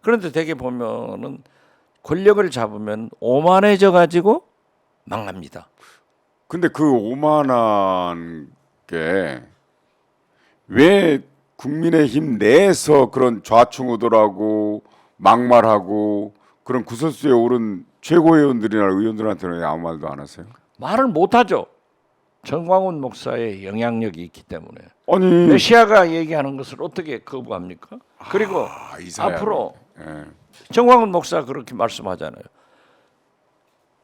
그런데 되게 보면은 권력을 잡으면 오만해져 가지고 망합니다. 근데 그 오만한 게 왜 국민의힘 내에서 그런 좌충우돌하고 막말하고 그런 구설수에 오른 최고위원들이나 의원들한테는 왜 아무 말도 안 하세요? 말을 못 하죠. 정광훈 목사의 영향력이 있기 때문에. 아니 메시아가 얘기하는 것을 어떻게 거부합니까? 그리고 이사야. 앞으로 예. 정광훈 목사가 그렇게 말씀하잖아요.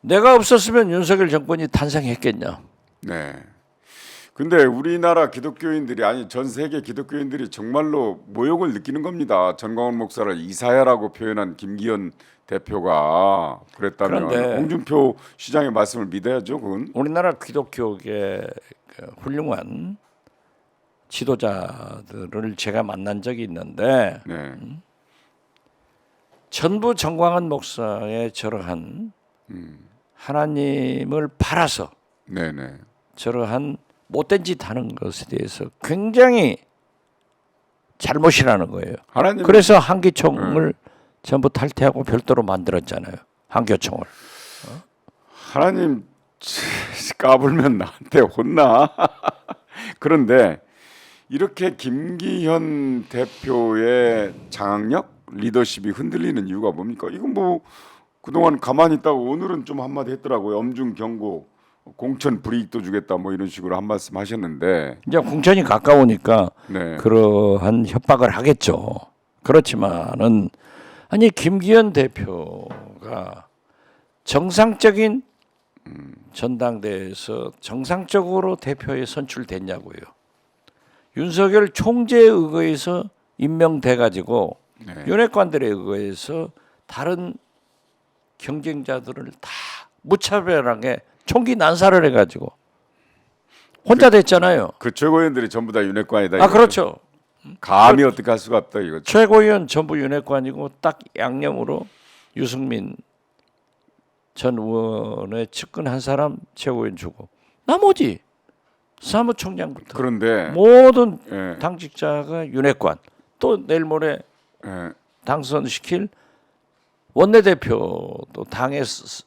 내가 없었으면 윤석열 정권이 탄생했겠냐. 네. 근데 우리나라 기독교인들이 아니 전 세계 기독교인들이 정말로 모욕을 느끼는 겁니다. 전광훈 목사를 이사야라고 표현한 김기현 대표가 그랬다면 그런데 홍준표 시장의 말씀을 믿어야죠. 그건. 우리나라 기독교계 훌륭한 지도자들을 제가 만난 적이 있는데 네. 전부 정광훈 목사의 저러한 하나님을 팔아서 네네. 저러한 못된 짓 하는 것에 대해서 굉장히 잘못이라는 거예요. 하나님 그래서 한기총을 전부 탈퇴하고 별도로 만들었잖아요. 한교총을. 하나님 까불면 나한테 혼나. 그런데 이렇게 김기현 대표의 장악력, 리더십이 흔들리는 이유가 뭡니까? 이건 뭐 그동안 가만히 있다가 오늘은 좀 한마디 했더라고요. 엄중 경고, 공천 불이익도 주겠다 뭐 이런 식으로 한 말씀 하셨는데 이제 공천이 가까우니까 네. 그러한 협박을 하겠죠. 그렇지만은 아니 김기현 대표가 정상적인 전당대회에서 정상적으로 대표에 선출됐냐고요. 윤석열 총재에 의거해서 임명돼 가지고 네. 윤핵관들에 의거해서 다른 경쟁자들을 다 무차별하게 총기 난사를 해가지고 혼자 됐잖아요. 그 최고위원들이 전부 다 윤핵관이다. 아 그렇죠. 감히 어떻게 할 수가 없다 이거. 최고위원 전부 윤핵관이고 딱 양념으로 유승민 전 의원의 측근 한 사람 최고위원 주고 나머지 사무총장부터 그런데 모든 예, 당직자가 윤핵관 또 내일 모레 예, 당선시킬 원내대표도 당의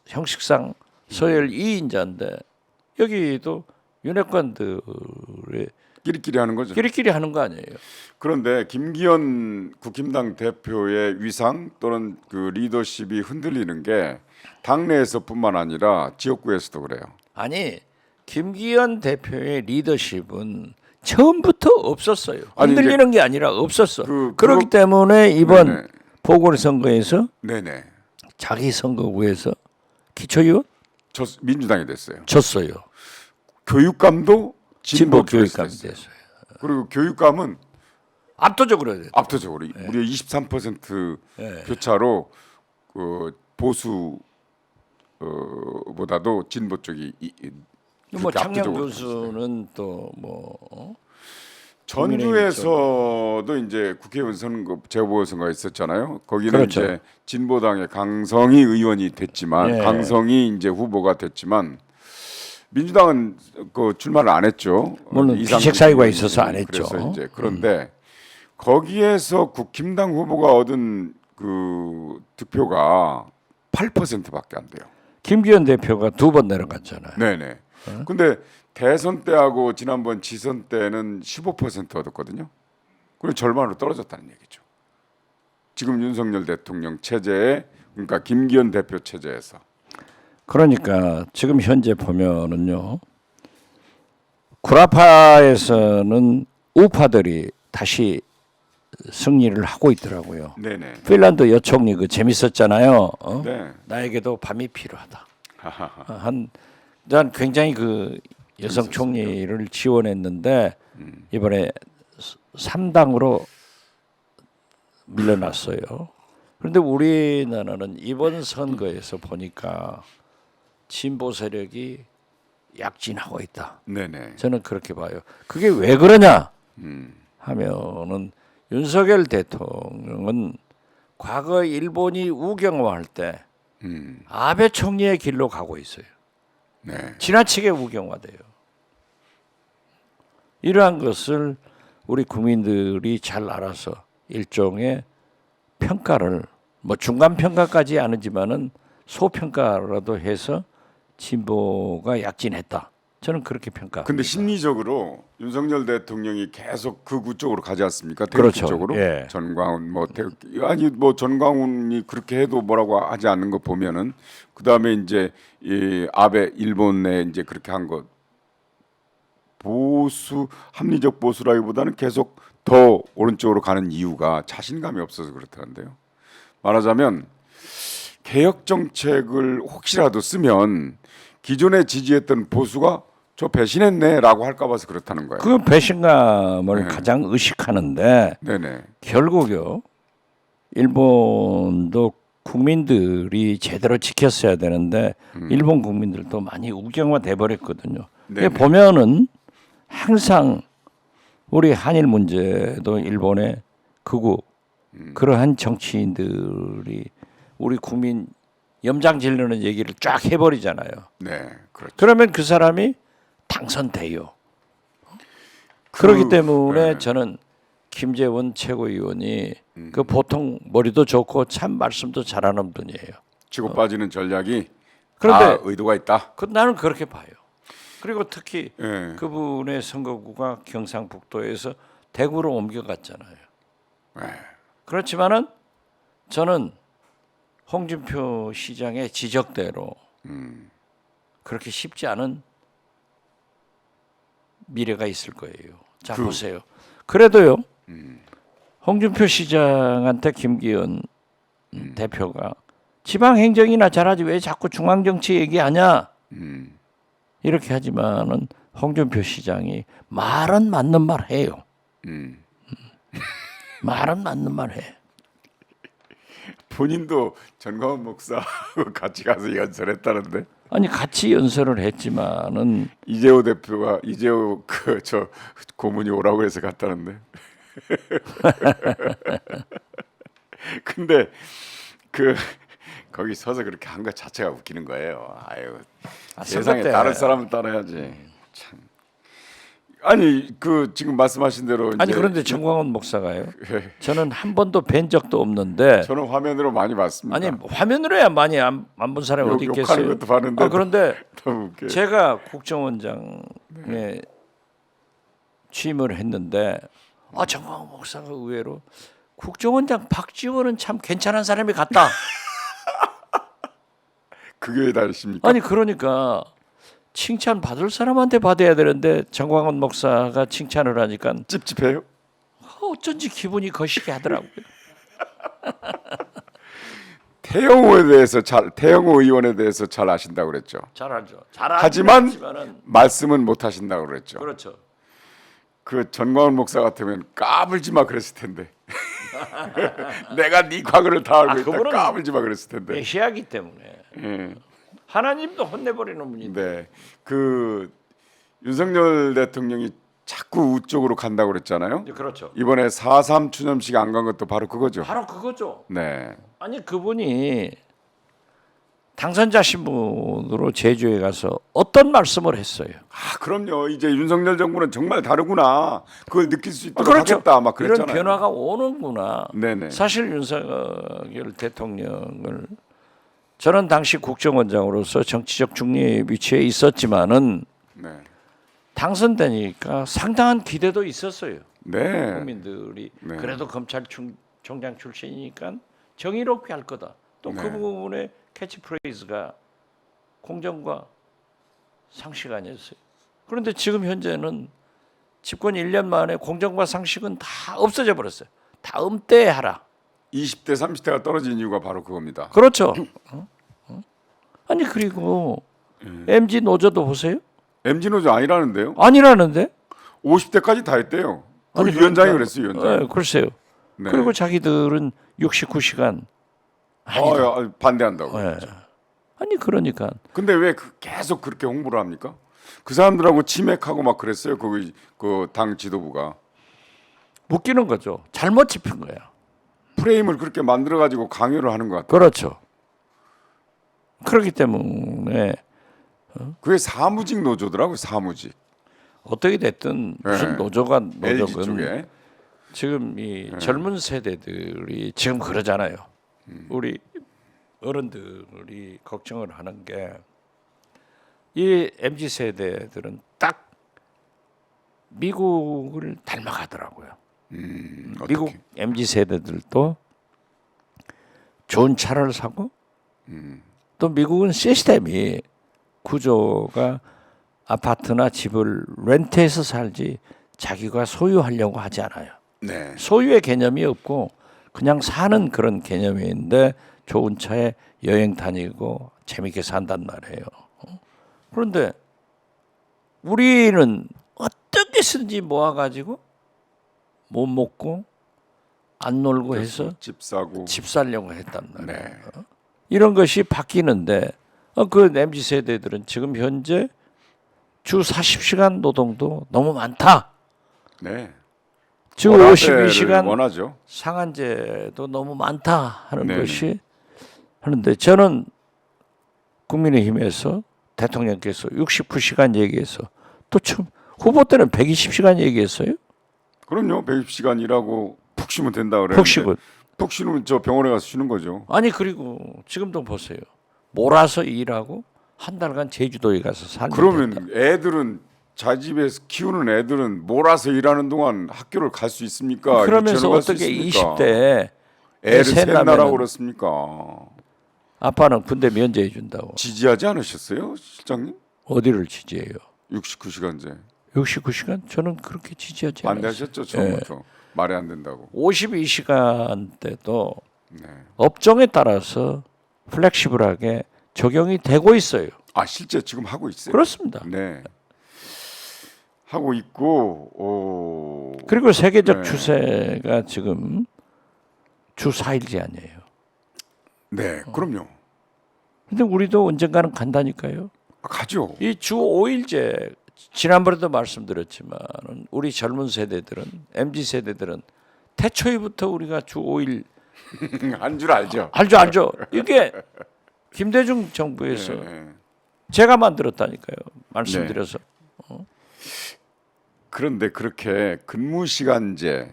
형식상 서열 2인자인데 여기도 윤핵관들의 끼리끼리 하는 거죠. 끼리끼리 하는 거 아니에요. 그런데 김기현 국힘당 대표의 위상 또는 그 리더십이 흔들리는 게 당내에서뿐만 아니라 지역구에서도 그래요. 아니 김기현 대표의 리더십은 처음부터 없었어요. 아니, 흔들리는 게 아니라 없었어. 그- 그렇기 그거- 때문에 이번 네네. 보궐선거에서 네네. 자기 선거구에서 기초의원 민주당이 됐어요. 졌어요. 교육감도 진보 진보 교육감이 됐어요. 됐어요. 그리고 교육감은 압도적으로 해야 돼. 압도적으로 무려 23% 네. 표차로 그 보수 보다도 진보 쪽이 뭐 그렇게 창녕 압도적으로 교수는 또뭐 전주에서도 이제 국회의원 선거 재보궐선거가 있었잖아요. 거기는 그렇죠. 이제 진보당의 강성희 의원이 됐지만 예. 강성희 이제 후보가 됐지만 민주당은 그 출마를 안 했죠. 물론 이상준 기책 사유가 의원이. 있어서 안 했죠. 그래서 이제 그런데 거기에서 국힘당 후보가 얻은 그 득표가 8%밖에 안 돼요. 김기현 대표가 2번 내려갔잖아요. 네네. 근데 대선 때하고 지난번 지선 때는 15% 얻었거든요. 그리고 절반으로 떨어졌다는 얘기죠. 지금 윤석열 대통령 체제에 그러니까 김기현 대표 체제에서 그러니까 지금 현재 보면은요. 구라파에서는 우파들이 다시 승리를 하고 있더라고요. 네네. 핀란드 여총리 그 재밌었잖아요. 네. 나에게도 밤이 필요하다. 난 굉장히 그 여성 총리를 지원했는데 이번에 3당으로 밀려났어요. 그런데 우리나라는 이번 선거에서 보니까 진보 세력이 약진하고 있다. 네네. 저는 그렇게 봐요. 그게 왜 그러냐 하면은 윤석열 대통령은 과거 일본이 우경화할 때 아베 총리의 길로 가고 있어요. 네. 지나치게 우경화돼요. 이러한 것을 우리 국민들이 잘 알아서 일종의 평가를 뭐 중간 평가까지 아니지만은 소평가라도 해서 진보가 약진했다. 저는 그렇게 평가. 근데 심리적으로 윤석열 대통령이 계속 극우 쪽으로 가지 않습니까? 대구 그렇죠. 쪽으로. 예. 전광훈 뭐 아니 뭐 전광훈이 그렇게 해도 뭐라고 하지 않는 거 보면은 그다음에 이제 이 아베 일본에 이제 그렇게 한 것 보수 합리적 보수라기보다는 계속 더 오른쪽으로 가는 이유가 자신감이 없어서 그렇다는데요. 말하자면 개혁 정책을 혹시라도 쓰면 기존에 지지했던 보수가 저 배신했네라고 할까 봐서 그렇다는 거예요. 그 배신감을 네. 가장 의식하는데 네네. 결국요. 일본도 국민들이 제대로 지켰어야 되는데 일본 국민들도 많이 우경화돼 버렸거든요. 네네. 보면은 항상 우리 한일 문제도 일본의 극우 그러한 정치인들이 우리 국민 염장 질르는 얘기를 쫙 해버리잖아요. 네, 그렇죠. 그러면 그 사람이 당선돼요. 그렇기 때문에 저는 김재원 최고위원이 그 보통 머리도 좋고 참 말씀도 잘하는 분이에요. 치고 빠지는 전략이 그런데 다 의도가 있다. 나는 그렇게 봐요. 그리고 특히 예. 그분의 선거구가 경상북도에서 대구로 옮겨갔잖아요. 그렇지만은 저는 홍준표 시장의 지적대로 그렇게 쉽지 않은 미래가 있을 거예요. 자 보세요. 그래도요. 홍준표 시장한테 김기현 대표가 지방 행정이나 잘하지 왜 자꾸 중앙 정치 얘기하냐 이렇게 하지만은 홍준표 시장이 말은 맞는 말 해요. 말은 맞는 말 해. 본인도 전광훈 목사하고 같이 가서 연설했다는데 아니 같이 연설을 했지만은 이재호 대표가 이재호 그 저 고문이 오라고 해서 갔다는데. 근데 그 거기 서서 그렇게 한 것 자체가 웃기는 거예요. 아유 세상에 다른 사람을 따라야지. 참. 아니 그 지금 말씀하신 대로 아니 이제 그런데 정광훈 목사가요. 저는 한 번도 뵌 적도 없는데 저는 화면으로 많이 봤습니다. 아니 화면으로야 많이 안 본 사람이 어디 욕하는 있겠어요. 것도 봤는데 그런데 너무 웃겨. 제가 국정원장에 취임을 했는데 정광훈 목사가 의외로 국정원장 박지원은 참 괜찮은 사람이 같다. 그 교회 다니십니까? 아니 그러니까 칭찬 받을 사람한테 받아야 되는데 정광훈 목사가 칭찬을 하니까 찝찝해요? 어쩐지 기분이 거시기 하더라고요. 태영호 의원에 대해서 잘 아신다고 그랬죠. 잘 알죠. 하지만 말씀은 못 하신다고 그랬죠. 그렇죠. 그 전광훈 목사 같으면 까불지 마 그랬을 텐데. 내가 네 과거를 다 알고 있다. 그분은 까불지 마 그랬을 텐데. 메시아기 때문에 예. 하나님도 혼내버리는 분인데. 네. 그 윤석열 대통령이 자꾸 우쪽으로 간다고 그랬잖아요. 그렇죠. 이번에 4.3 추념식 안 간 것도 바로 그거죠. 바로 그거죠. 네. 아니 그분이 당선자 신분으로 제주에 가서 어떤 말씀을 했어요. 그럼요. 이제 윤석열 정부는 정말 다르구나. 그걸 느낄 수 있도록 그렇죠. 하겠다. 막 이런 그랬잖아요. 변화가 오는구나. 네네. 사실 윤석열 대통령을 저는 당시 국정원장으로서 정치적 중립 위치에 있었지만은 네. 당선되니까 상당한 기대도 있었어요. 네. 국민들이 네. 그래도 검찰총장 출신이니까 정의롭게 할 거다. 또 그 네. 부분의 캐치프레이즈가 공정과 상식 아니었어요. 그런데 지금 현재는 집권 1년 만에 공정과 상식은 다 없어져 버렸어요. 다음 때에 하라. 20대 30대가 떨어진 이유가 바로 그겁니다. 그렇죠. 아니 그리고 MZ 노조도 보세요. MZ 노조 아니라는데요? 아니라는데? 50대까지 다 했대요. 그 아니, 위원장이 그러니까, 그랬어요. 위원장. 글쎄요. 네. 그리고 자기들은 69시간 아니다. 반대한다고. 네. 아니 그러니까 근데 왜 계속 그렇게 홍보를 합니까? 그 사람들하고 치맥하고 막 그랬어요. 그 당 지도부가 웃기는 거죠. 잘못 짚은 거야. 프레임을 그렇게 만들어 가지고 강요를 하는 것 같아요. 그렇죠. 그렇기 때문에 그게 사무직 노조더라고요. 사무직. 어떻게 됐든 무슨 네. 노조가 LG 노조건 쪽에. 지금 이 젊은 세대들이 지금 그러잖아요. 우리 어른들이 걱정을 하는 게 이 MZ 세대들은 딱 미국을 닮아가더라고요. 미국 어떻게? MZ 세대들도 좋은 차를 사고 또 미국은 시스템이 구조가 아파트나 집을 렌트해서 살지 자기가 소유하려고 하지 않아요. 네. 소유의 개념이 없고 그냥 사는 그런 개념인데 좋은 차에 여행 다니고 재밌게 산단 말이에요. 그런데 우리는 어떻게 쓰든지 모아가지고 못 먹고 안 놀고 해서 집 사고. 집 살려고 했단 말이에요. 네. 이런 것이 바뀌는데 그 MZ 세대들은 지금 현재 주 40시간 노동도 너무 많다. 네. 주 워라밸을 52시간 원하죠. 상한제도 너무 많다 하는 네네. 것이 하는데 저는 국민의힘에서 대통령께서 69시간 얘기해서 또 참 후보 때는 120시간 얘기했어요. 그럼요. 120시간 일하고 푹 쉬면 된다 그래요. 푹 쉬고. 푹 쉬면 저 병원에 가서 쉬는 거죠. 아니 그리고 지금도 보세요. 몰아서 일하고 한 달간 제주도에 가서 살면 그러면 된다. 애들은 자집에서 키우는 애들은 몰아서 일하는 동안 학교를 갈 수 있습니까? 그러면서 유치원을 갈수 어떻게 있습니까? 20대에 애를 셋 셋나라고 나면은 그렇습니까? 아빠는 군대 면제해 준다고. 지지하지 않으셨어요, 실장님? 어디를 지지해요? 69시간제 69시간? 저는 그렇게 지지하지 않았어요. 반대하셨죠 처음부터. 말이 안 된다고. 52시간 때도 네. 업종에 따라서 플렉시블하게 적용이 되고 있어요. 아 실제 지금 하고 있어요. 그렇습니다. 네. 하고 있고. 그리고 세계적 네. 추세가 지금 주 4일제 아니에요. 네, 그럼요. 근데 우리도 언젠가는 간다니까요. 가죠. 이 주 5일제 지난번에도 말씀드렸지만 우리 젊은 세대들은 MZ 세대들은 태초에부터 우리가 주 5일 한 줄 알죠. 알죠. 이게 김대중 정부에서 네. 제가 만들었다니까요. 말씀드려서. 그런데 그렇게 근무 시간제,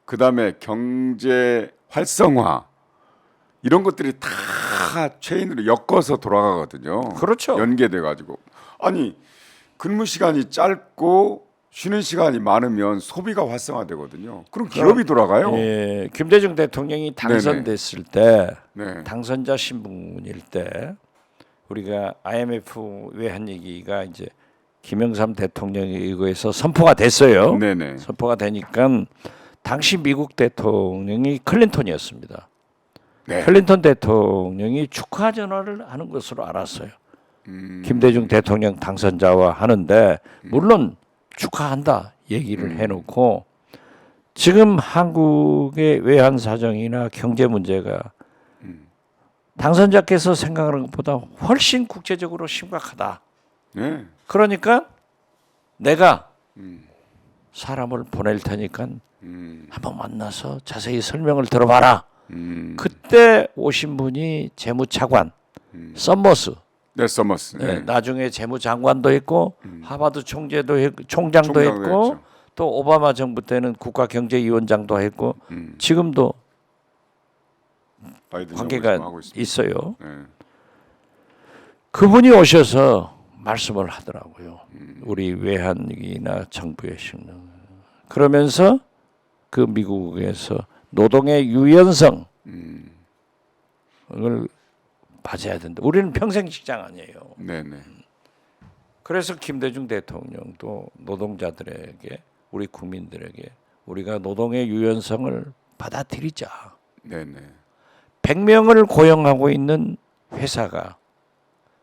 그다음에 경제 활성화 이런 것들이 다 체인으로 엮어서 돌아가거든요. 그렇죠. 연계돼 가지고. 아니, 근무 시간이 짧고 쉬는 시간이 많으면 소비가 활성화되거든요. 그럼 기업이 돌아가요. 예, 김대중 대통령이 당선됐을 때 네. 당선자 신분일 때 우리가 IMF 외환 위기가 이제 김영삼 대통령에 의거해서 선포가 됐어요. 네네. 선포가 되니까 당시 미국 대통령이 클린턴이었습니다. 네. 클린턴 대통령이 축하 전화를 하는 것으로 알았어요. 김대중 대통령 당선자와 하는데 물론 축하한다 얘기를 해놓고 지금 한국의 외환 사정이나 경제 문제가 당선자께서 생각하는 것보다 훨씬 국제적으로 심각하다. 네. 그러니까 내가 사람을 보낼 테니까 한번 만나서 자세히 설명을 들어봐라. 그때 오신 분이 재무차관 썸머스. 네, 서머스. 네, 네. 나중에 재무장관도 했고 하버드 총장도 했고 했죠. 또 오바마 정부 때는 국가경제위원장도 했고 지금도 바이든 관계가 정부 지금 하고 있습니다. 있어요. 네. 그분이 오셔서 말씀을 하더라고요. 우리 외환위기나 정부의 실능. 그러면서 그 미국에서 노동의 유연성을 봐줘야 된다. 우리는 평생 직장 아니에요. 네네. 그래서 김대중 대통령도 노동자들에게 우리 국민들에게 우리가 노동의 유연성을 받아들이자. 네네. 100명을 고용하고 있는 회사가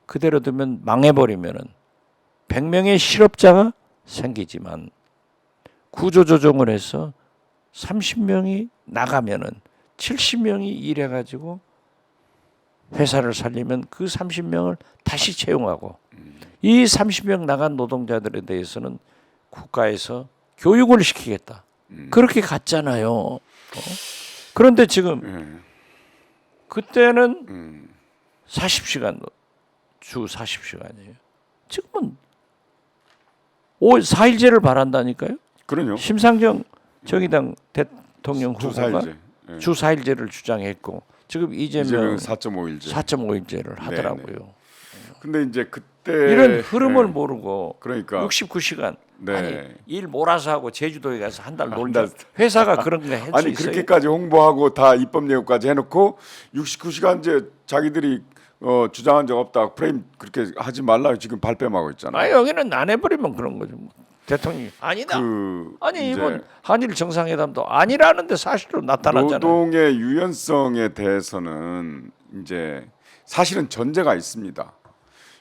그대로 두면 망해버리면은 100명의 실업자가 생기지만 구조조정을 해서 30명이 나가면은 70명이 일해가지고 회사를 살리면 그 30명을 다시 채용하고 이 30명 나간 노동자들에 대해서는 국가에서 교육을 시키겠다. 그렇게 갔잖아요. 그런데 지금 그때는 40시간 주 40시간이에요. 지금은 4일제를 바란다니까요. 그럼요. 심상정 정의당 대통령 주 후보가 4일제. 네. 주 4일제를 주장했고 지금 이재명 이재명 4.5일제. 4.5일제를 하더라고요. 근데 이제 그때 이런 흐름을 네. 모르고 그러니까 69시간 네. 아니 일 몰아서 하고 제주도에 가서 한 달 한 놀자. 달. 회사가 그런 거 할 수 아니 있어요? 그렇게까지 홍보하고 다 입법 예고까지 해놓고 69시간제 자기들이 주장한 적 없다. 프레임 그렇게 하지 말라 지금 발뺌하고 있잖아요. 아 여기는 안 해버리면 그런 거죠. 뭐. 대통령이 아니다. 아니 이제 이번 한일 정상회담도 아니라는데 사실로 나타났잖아요. 노동의 유연성에 대해서는 이제 사실은 전제가 있습니다.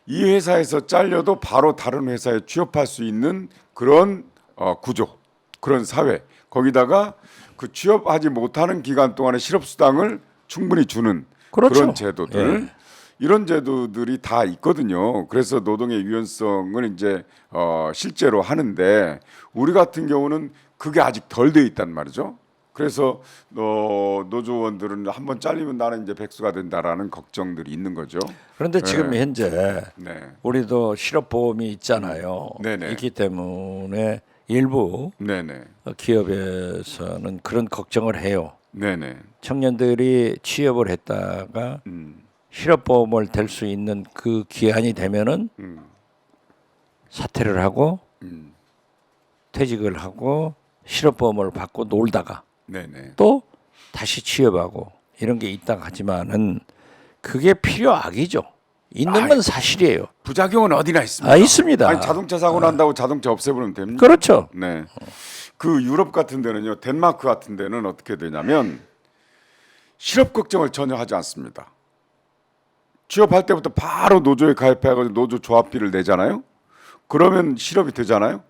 이 회사에서 잘려도 바로 다른 회사에 취업할 수 있는 그런 구조, 그런 사회. 거기다가 그 취업하지 못하는 기간 동안에 실업수당을 충분히 주는 그렇죠. 그런 제도들. 이런 제도들이 다 있거든요. 그래서 노동의 유연성을 이제 실제로 하는데 우리 같은 경우는 그게 아직 덜 돼 있단 말이죠. 그래서 노조원들은 한번 잘리면 나는 이제 백수가 된다라는 걱정들이 있는 거죠. 그런데 지금 현재 네. 우리도 실업보험이 있잖아요. 네네. 있기 때문에 일부 네네. 기업에서는 그런 걱정을 해요. 네네. 청년들이 취업을 했다가 실업보험을 댈 수 있는 그 기한이 되면은 사퇴를 하고 퇴직을 하고 실업보험을 받고 놀다가 네네. 또 다시 취업하고 이런 게 있다 하지만은 그게 필요악이죠. 있는 건 사실이에요. 부작용은 어디나 있습니다. 아 있습니다. 아니 자동차 사고 난다고 자동차 없애버리면 됩니다. 그렇죠. 네. 그 유럽 같은 데는요, 덴마크 같은 데는 어떻게 되냐면 실업 걱정을 전혀 하지 않습니다. 취업할 때부터 바로 노조에 가입해가지고 노조 조합비를 내잖아요. 그러면 실업이 되잖아요.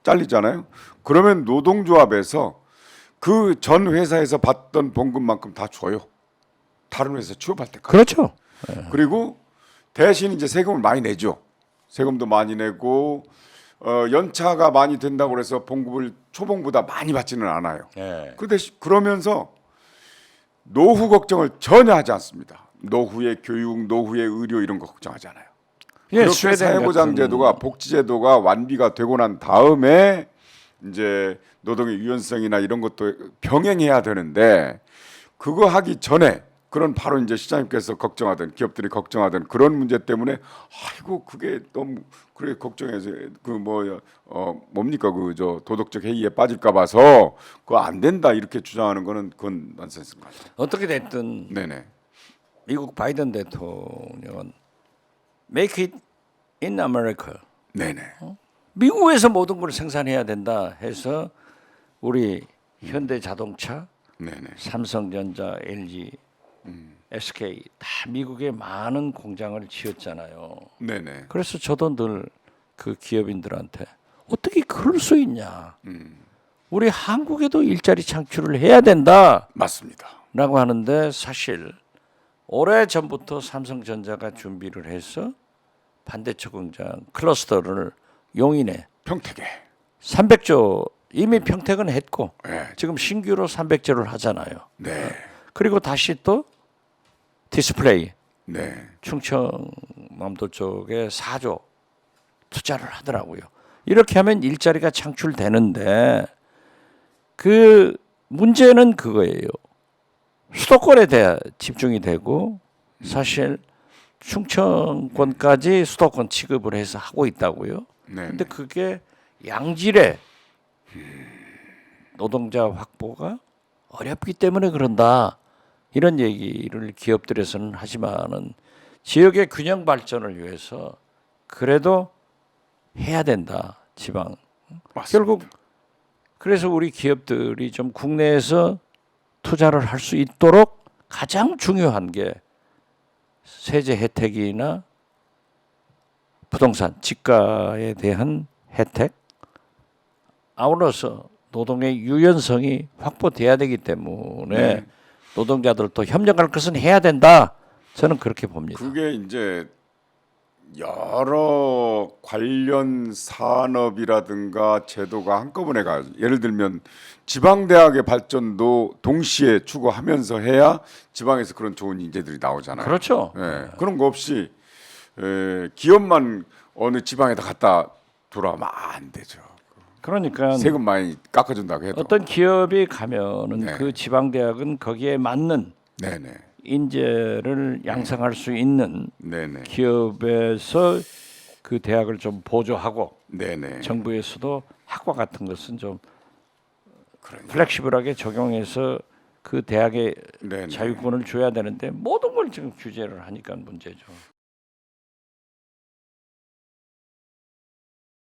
잘리잖아요. 그러면 노동조합에서 그 전 회사에서 받던 봉급만큼 다 줘요. 다른 회사 취업할 때까지. 그렇죠. 그리고 대신 이제 세금을 많이 내죠. 세금도 많이 내고 연차가 많이 된다고 해서 봉급을 초봉보다 많이 받지는 않아요. 예. 그 대신 그러면서 노후 걱정을 전혀 하지 않습니다. 노후의 교육, 노후의 의료 이런 거 걱정하지 않아요. 예, 그렇게 스웨덴 사회보장제도가 복지제도가 완비가 되고 난 다음에 이제 노동의 유연성이나 이런 것도 병행해야 되는데 그거 하기 전에 그런 바로 이제 시장님께서 걱정하던 기업들이 걱정하던 그런 문제 때문에 아이고 그게 너무 그래 걱정해서 그 뭡니까 그 저 도덕적 해이에 빠질까 봐서 그거 안 된다 이렇게 주장하는 거는 그건 난센스인 것 같아요. 어떻게 됐든 네네. 미국 바이든 대통령은 Make it in America. 네네. 미국에서 모든 걸 생산해야 된다 해서 우리 현대자동차, 네네. 삼성전자, LG, SK 다 미국에 많은 공장을 지었잖아요. 네네. 그래서 저도 늘 그 기업인들한테 어떻게 그럴 수 있냐. 우리 한국에도 일자리 창출을 해야 된다라고 맞습니다. 하는데 사실 오래 전부터 삼성전자가 준비를 해서 반대쪽 공장 클러스터를 용인에 평택에. 300조 이미 평택은 했고 네. 지금 신규로 300조를 하잖아요. 네. 그리고 다시 또 디스플레이 네. 충청남도 쪽에 4조 투자를 하더라고요. 이렇게 하면 일자리가 창출되는데 그 문제는 그거예요. 수도권에 대해 집중이 되고 사실 충청권까지 수도권 취급을 해서 하고 있다고요. 네. 근데 그게 양질의 노동자 확보가 어렵기 때문에 그런다. 이런 얘기를 기업들에서는 하지만은 지역의 균형 발전을 위해서 그래도 해야 된다. 지방. 맞습니다. 결국 그래서 우리 기업들이 좀 국내에서 투자를 할 수 있도록 가장 중요한 게 세제 혜택이나 부동산 지가에 대한 혜택 아울러서 노동의 유연성이 확보돼야 되기 때문에 네. 노동자들도 협력할 것은 해야 된다. 저는 그렇게 봅니다. 그게 이제 여러 관련 산업이라든가 제도가 한꺼번에 가. 예를 들면 지방 대학의 발전도 동시에 추구하면서 해야 지방에서 그런 좋은 인재들이 나오잖아요. 그렇죠. 예, 그런 거 없이 기업만 어느 지방에다 갖다 돌아오면 안 되죠. 그러니까 세금 많이 깎아준다고 해도. 어떤 기업이 가면은 네. 그 지방 대학은 거기에 맞는 네네. 인재를 양성할 수 있는 네네. 기업에서 그 대학을 좀 보조하고 네네. 정부에서도 학과 같은 것은 좀 그러니까. 플렉시블하게 적용해서 그 대학에 네네. 자유권을 줘야 되는데 모든 걸 지금 규제를 하니까 문제죠.